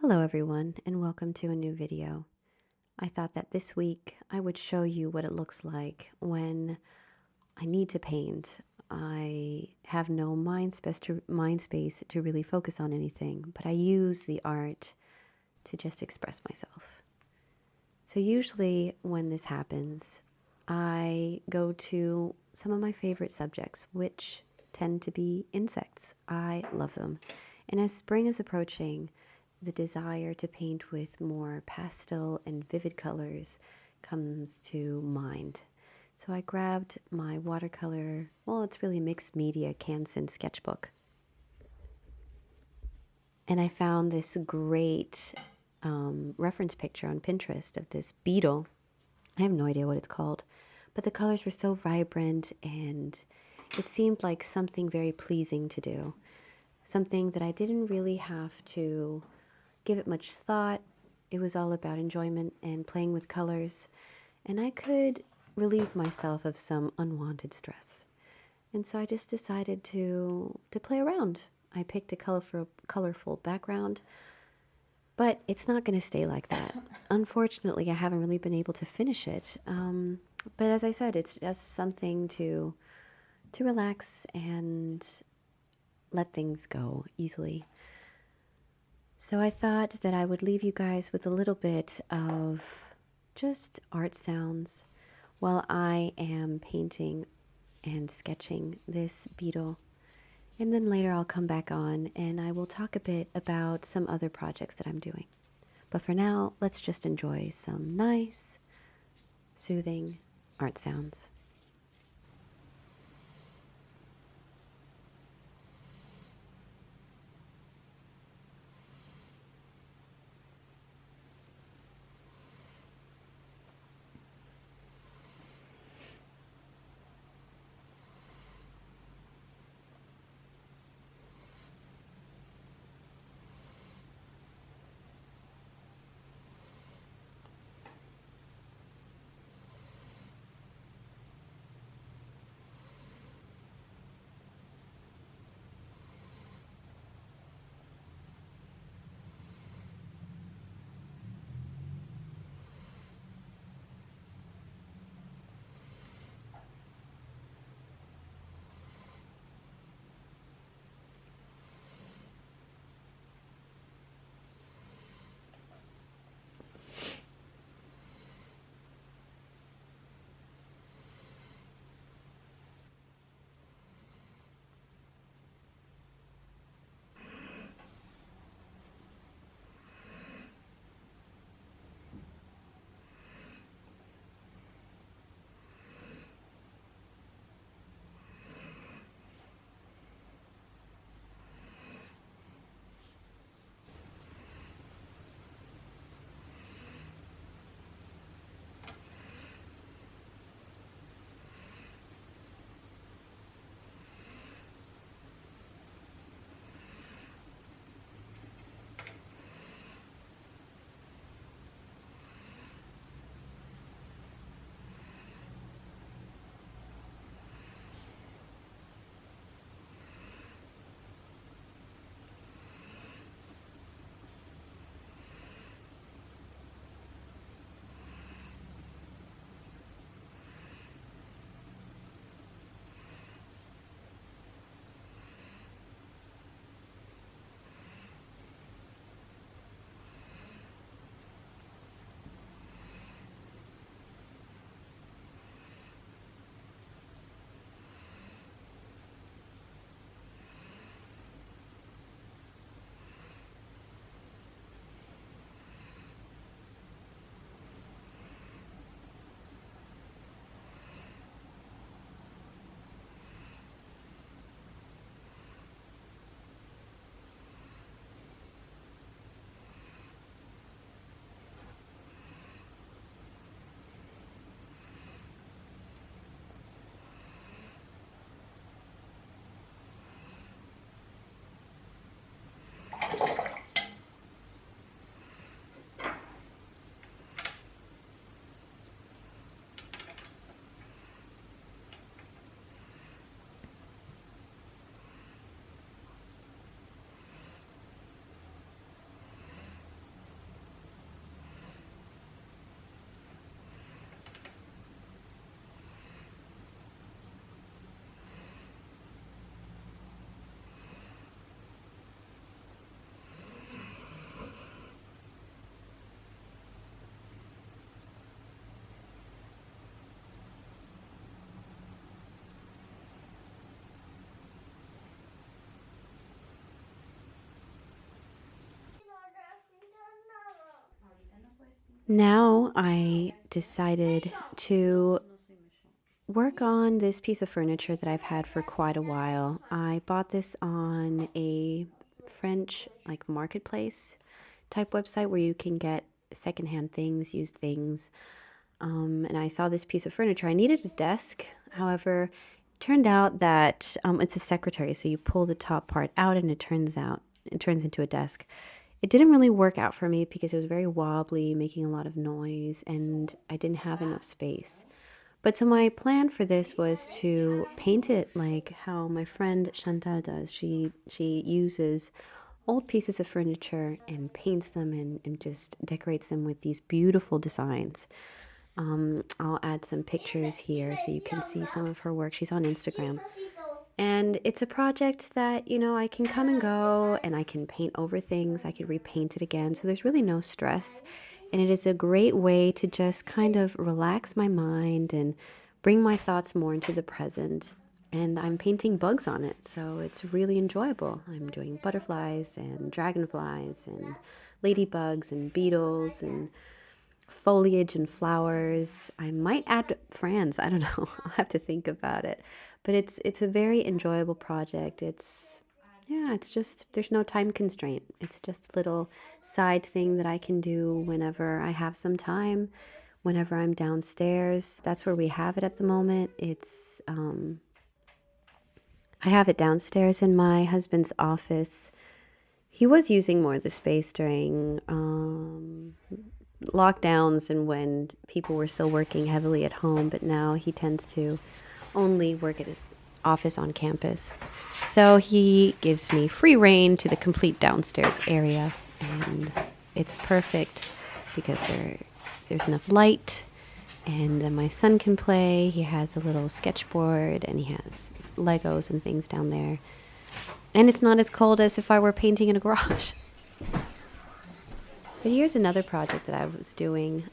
Hello everyone, and welcome to a new video. I thought that this week I would show you what it looks like when I need to paint. I have no mind space to really focus on anything, but I use the art to just express myself. So usually when this happens, I go to some of my favorite subjects, which tend to be insects. I love them. And as spring is approaching, the desire to paint with more pastel and vivid colors comes to mind. So I grabbed my watercolor, well, it's really mixed media Canson sketchbook. And I found this great reference picture on Pinterest of this beetle. I have no idea what it's called, but the colors were so vibrant and it seemed like something very pleasing to do. Something that I didn't really have to give it much thought. It was all about enjoyment and playing with colors, and I could relieve myself of some unwanted stress. And so I just decided to play around. I picked a colorful background, but it's not going to stay like that. Unfortunately, I haven't really been able to finish it. But as I said, it's just something to relax and let things go easily. So I thought that I would leave you guys with a little bit of just art sounds while I am painting and sketching this beetle. And then later I'll come back on and I will talk a bit about some other projects that I'm doing. But for now, let's just enjoy some nice, soothing art sounds. Now I decided to work on this piece of furniture that I've had for quite a while. I bought this on a French like marketplace type website where you can get secondhand things, used things. And I saw this piece of furniture. I needed a desk. However, it turned out that it's a secretary, so you pull the top part out and it turns into a desk. It didn't really work out for me because it was very wobbly, making a lot of noise, and I didn't have enough space. But so my plan for this was to paint it like how my friend Chantal does. She uses old pieces of furniture and paints them and just decorates them with these beautiful designs. I'll add some pictures here so you can see some of her work. She's on Instagram. And it's a project that, I can come and go and I can paint over things. I can repaint it again. So there's really no stress. And it is a great way to just kind of relax my mind and bring my thoughts more into the present. And I'm painting bugs on it. So it's really enjoyable. I'm doing butterflies and dragonflies and ladybugs and beetles and foliage and flowers. I might add friends. I don't know. I'll have to think about it. But it's a very enjoyable project. It's just there's no time constraint. It's just a little side thing that I can do whenever I have some time, whenever I'm downstairs. That's where we have it at the moment. It's I have it downstairs in my husband's office. He was using more of the space during lockdowns and when people were still working heavily at home, but now he tends to only work at his office on campus. So he gives me free reign to the complete downstairs area, and it's perfect because there's enough light, and then my son can play. He has a little sketchboard, and he has Legos and things down there. And it's not as cold as if I were painting in a garage. But here's another project that I was doing.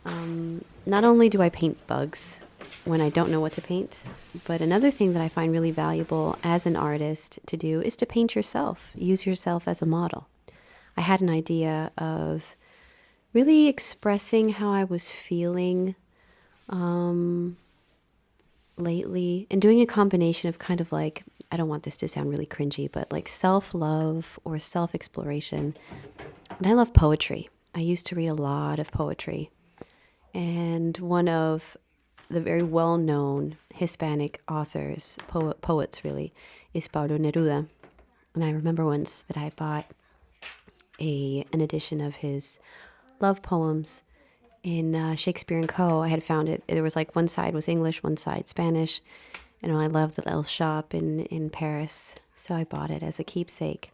Not only do I paint bugs when I don't know what to paint, but another thing that I find really valuable as an artist to do is to paint yourself, use yourself as a model. I had an idea of really expressing how I was feeling lately and doing a combination of kind of like, I don't want this to sound really cringy, but like self love or self exploration. And I love poetry. I used to read a lot of poetry. And one of the very well known Hispanic authors, poets really, is Pablo Neruda. And I remember once that I bought an edition of his love poems in Shakespeare and Co. I had found it. There was like one side was English, one side Spanish. And I love the little shop in Paris. So I bought it as a keepsake.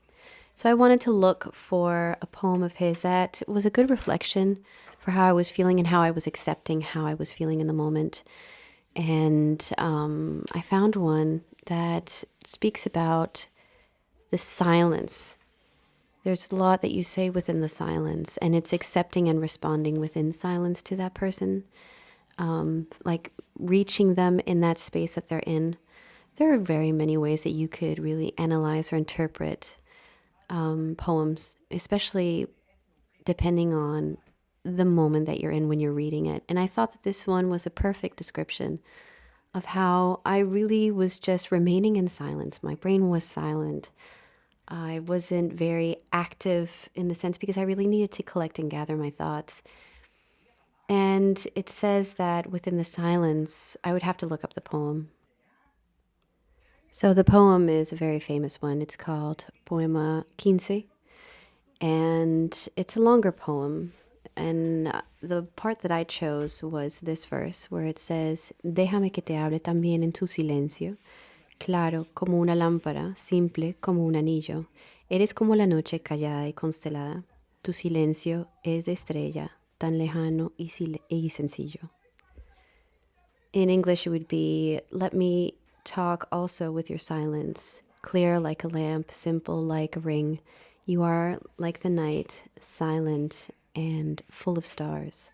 So I wanted to look for a poem of his that was a good reflection for how I was feeling and how I was accepting how I was feeling in the moment. And I found one that speaks about the silence. There's a lot that you say within the silence, and it's accepting and responding within silence to that person, like reaching them in that space that they're in. There are very many ways that you could really analyze or interpret poems, especially depending on the moment that you're in when you're reading it. And I thought that this one was a perfect description of how I really was just remaining in silence. My brain was silent. I wasn't very active in the sense because I really needed to collect and gather my thoughts. And it says that within the silence, I would have to look up the poem. So the poem is a very famous one. It's called Poema Quince, and it's a longer poem. And the part that I chose was this verse where it says, Déjame que te hable también en tu silencio, claro como una lámpara, simple como un anillo. Eres como la noche callada y constelada. Tu silencio es de estrella, tan lejano y sencillo. In English, it would be, let me talk also with your silence, clear like a lamp, simple like a ring. You are like the night, silent and full of stars.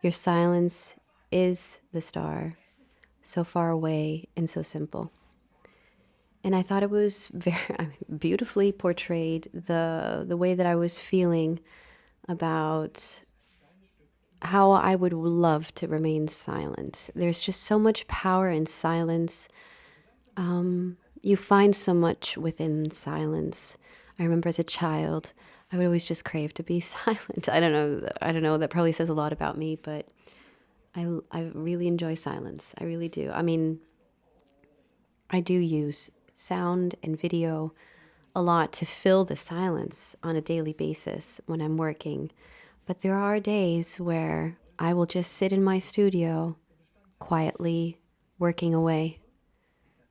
Your silence is the star, so far away and so simple. And I thought it was very beautifully portrayed the way that I was feeling about how I would love to remain silent. There's just so much power in silence. You find so much within silence. I remember as a child, I would always just crave to be silent. I don't know. I don't know. That probably says a lot about me, but I really enjoy silence. I really do. I mean, I do use sound and video a lot to fill the silence on a daily basis when I'm working. But there are days where I will just sit in my studio quietly working away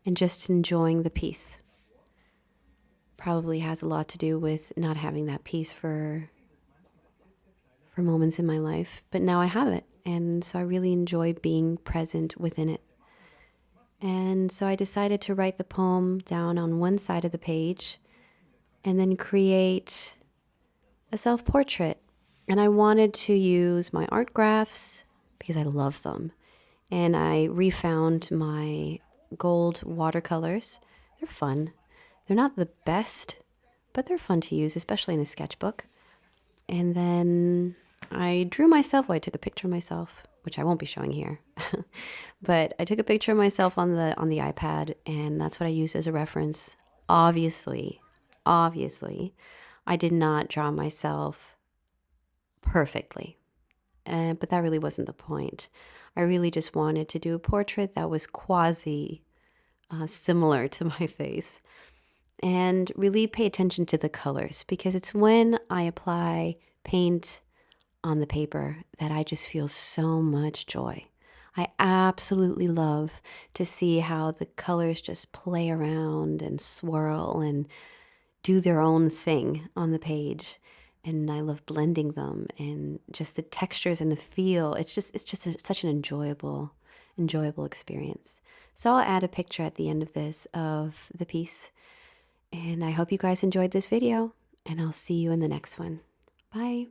and just enjoying the peace. Probably has a lot to do with not having that peace for moments in my life, but now I have it. And so I really enjoy being present within it. And so I decided to write the poem down on one side of the page and then create a self portrait. And I wanted to use my art graphs because I love them. And I refound my gold watercolors. They're fun. They're not the best, but they're fun to use, especially in a sketchbook. And then I drew myself. Well, I took a picture of myself, which I won't be showing here. But I took a picture of myself on the iPad, and that's what I used as a reference. Obviously, I did not draw myself perfectly, but that really wasn't the point. I really just wanted to do a portrait that was quasi similar to my face, and really pay attention to the colors because it's when I apply paint on the paper that I just feel so much joy. I absolutely love to see how the colors just play around and swirl and do their own thing on the page. And I love blending them and just the textures and the feel. It's just such an enjoyable experience. So I'll add a picture at the end of this of the piece. And I hope you guys enjoyed this video, and I'll see you in the next one. Bye.